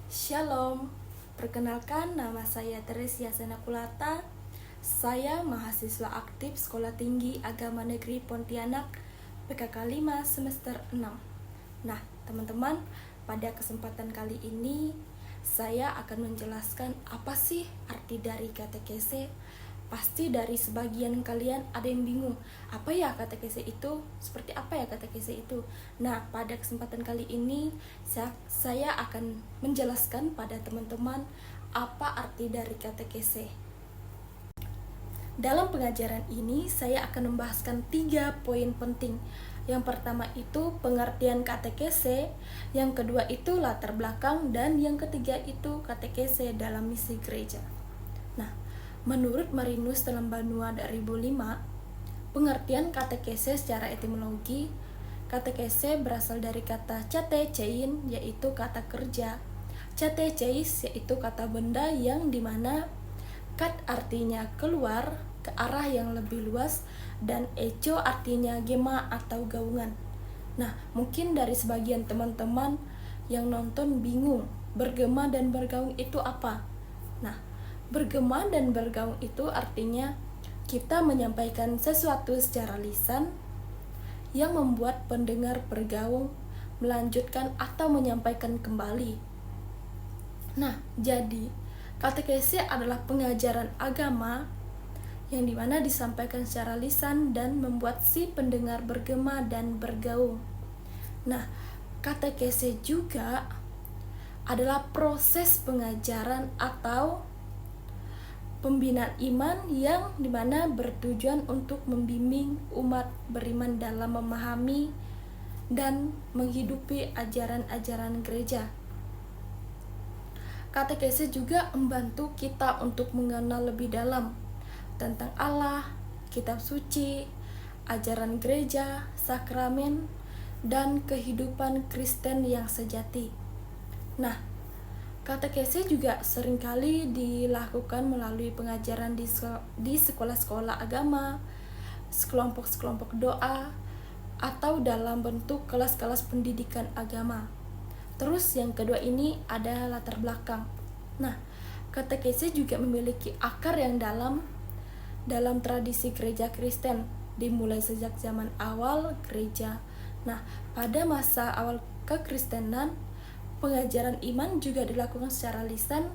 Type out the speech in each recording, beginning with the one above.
Shalom, perkenalkan nama saya Teresia Senakulata. Saya mahasiswa aktif Sekolah Tinggi Agama Negeri Pontianak PKK 5 semester 6. Nah, teman-teman, pada kesempatan kali ini saya akan menjelaskan apa sih arti dari katekese. Pasti dari sebagian kalian ada yang bingung, apa ya katekese itu? Seperti apa ya katekese itu? Nah, pada kesempatan kali ini saya akan menjelaskan pada teman-teman apa arti dari katekese. Dalam pengajaran ini saya akan membahaskan 3 poin penting. Yang pertama itu pengertian katekese, yang kedua itu latar belakang, dan yang ketiga itu katekese dalam misi gereja. Nah, menurut Marinus dalam Banua 2005, pengertian katekese secara etimologi, katekese berasal dari kata katechein, yaitu kata kerja, katecheis yaitu kata benda yang dimana kat artinya keluar ke arah yang lebih luas, dan echo artinya gema atau gaungan. Nah, mungkin dari sebagian teman-teman yang nonton bingung, bergema dan bergaung itu apa? Nah, bergema dan bergaung itu artinya kita menyampaikan sesuatu secara lisan yang membuat pendengar bergaung, melanjutkan atau menyampaikan kembali. Nah, jadi katekese adalah pengajaran agama yang dimana disampaikan secara lisan dan membuat si pendengar bergema dan bergaung. Nah, katekese juga adalah proses pengajaran atau pembinaan iman yang dimana bertujuan untuk membimbing umat beriman dalam memahami dan menghidupi ajaran-ajaran gereja. Katekese juga membantu kita untuk mengenal lebih dalam tentang Allah, kitab suci, ajaran gereja, sakramen, dan kehidupan Kristen yang sejati. Nah, katekese juga seringkali dilakukan melalui pengajaran di sekolah-sekolah agama, sekelompok-sekelompok doa, atau dalam bentuk kelas-kelas pendidikan agama. Terus yang kedua ini ada latar belakang. Nah, katekese juga memiliki akar yang dalam tradisi gereja Kristen, dimulai sejak zaman awal gereja. Nah, pada masa awal kekristenan, pengajaran iman juga dilakukan secara lisan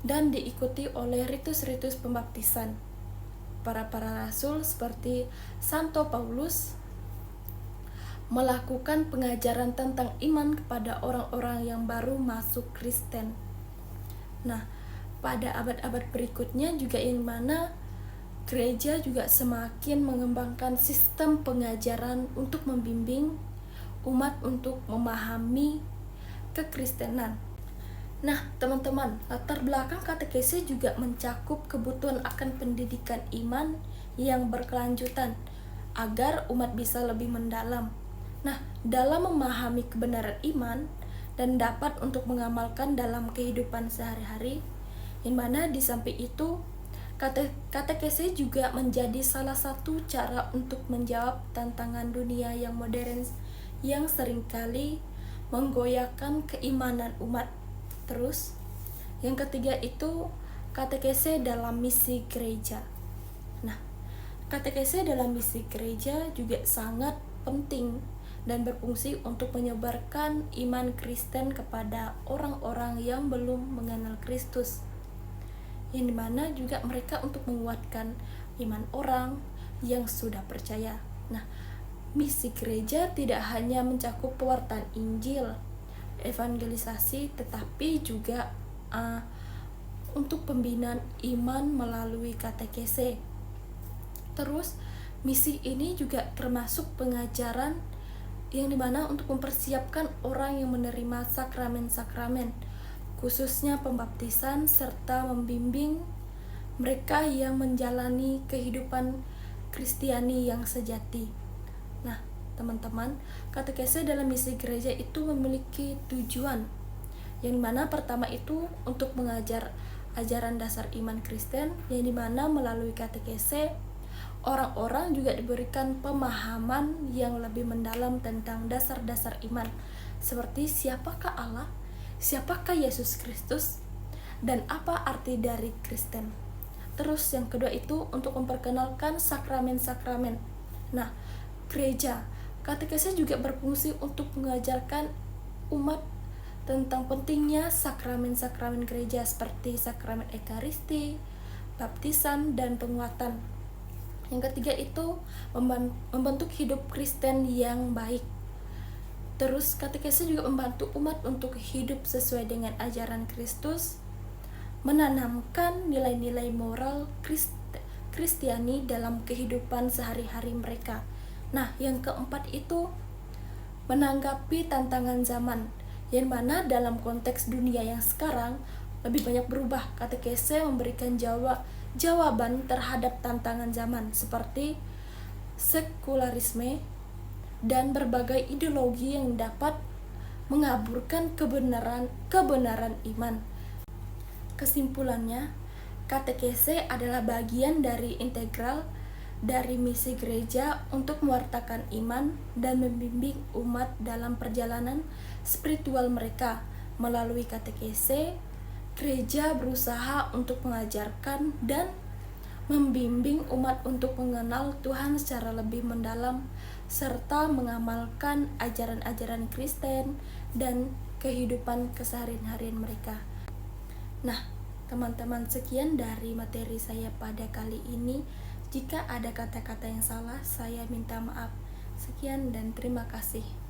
dan diikuti oleh ritus-ritus pembaptisan. Para rasul seperti Santo Paulus melakukan pengajaran tentang iman kepada orang-orang yang baru masuk Kristen. Nah, pada abad-abad berikutnya juga yang mana gereja juga semakin mengembangkan sistem pengajaran untuk membimbing umat untuk memahami kekristenan. Nah, teman-teman, latar belakang katekese juga mencakup kebutuhan akan pendidikan iman yang berkelanjutan agar umat bisa lebih mendalam. Nah, dalam memahami kebenaran iman dan dapat untuk mengamalkan dalam kehidupan sehari-hari, yang mana di samping itu katekese juga menjadi salah satu cara untuk menjawab tantangan dunia yang modern yang seringkali menggoyahkan keimanan umat. Terus, yang ketiga itu katekese dalam misi gereja. Nah, katekese dalam misi gereja juga sangat penting dan berfungsi untuk menyebarkan iman Kristen kepada orang-orang yang belum mengenal Kristus, yang dimana juga mereka untuk menguatkan iman orang yang sudah percaya. Nah, misi gereja tidak hanya mencakup pewartaan Injil, evangelisasi, tetapi juga untuk pembinaan iman melalui katekese. Terus, misi ini juga termasuk pengajaran yang dimana untuk mempersiapkan orang yang menerima sakramen-sakramen, khususnya pembaptisan, serta membimbing mereka yang menjalani kehidupan Kristiani yang sejati. Nah, teman-teman, katekese dalam misi gereja itu memiliki tujuan, yang dimana pertama itu untuk mengajar ajaran dasar iman Kristen, yang dimana melalui katekese orang-orang juga diberikan pemahaman yang lebih mendalam tentang dasar-dasar iman, seperti siapakah Allah, siapakah Yesus Kristus dan apa arti dari Kristen. Terus yang kedua itu untuk memperkenalkan sakramen-sakramen. Nah, gereja katekese juga berfungsi untuk mengajarkan umat tentang pentingnya sakramen-sakramen gereja seperti sakramen ekaristi, baptisan, dan penguatan. Yang ketiga itu membentuk hidup Kristen yang baik. Terus katekese juga membantu umat untuk hidup sesuai dengan ajaran Kristus, menanamkan nilai-nilai moral Kristiani dalam kehidupan sehari-hari mereka. Nah, yang keempat itu menanggapi tantangan zaman, yang mana dalam konteks dunia yang sekarang lebih banyak berubah. Katekese memberikan jawaban terhadap tantangan zaman seperti sekularisme dan berbagai ideologi yang dapat mengaburkan kebenaran iman. Kesimpulannya, katekese adalah bagian dari integral dari misi gereja untuk mewartakan iman dan membimbing umat dalam perjalanan spiritual mereka. Melalui katekese, gereja berusaha untuk mengajarkan dan membimbing umat untuk mengenal Tuhan secara lebih mendalam serta mengamalkan ajaran-ajaran Kristen dan kehidupan keseharian mereka. Nah, teman-teman, sekian dari materi saya pada kali ini. Jika ada kata-kata yang salah, saya minta maaf. Sekian dan terima kasih.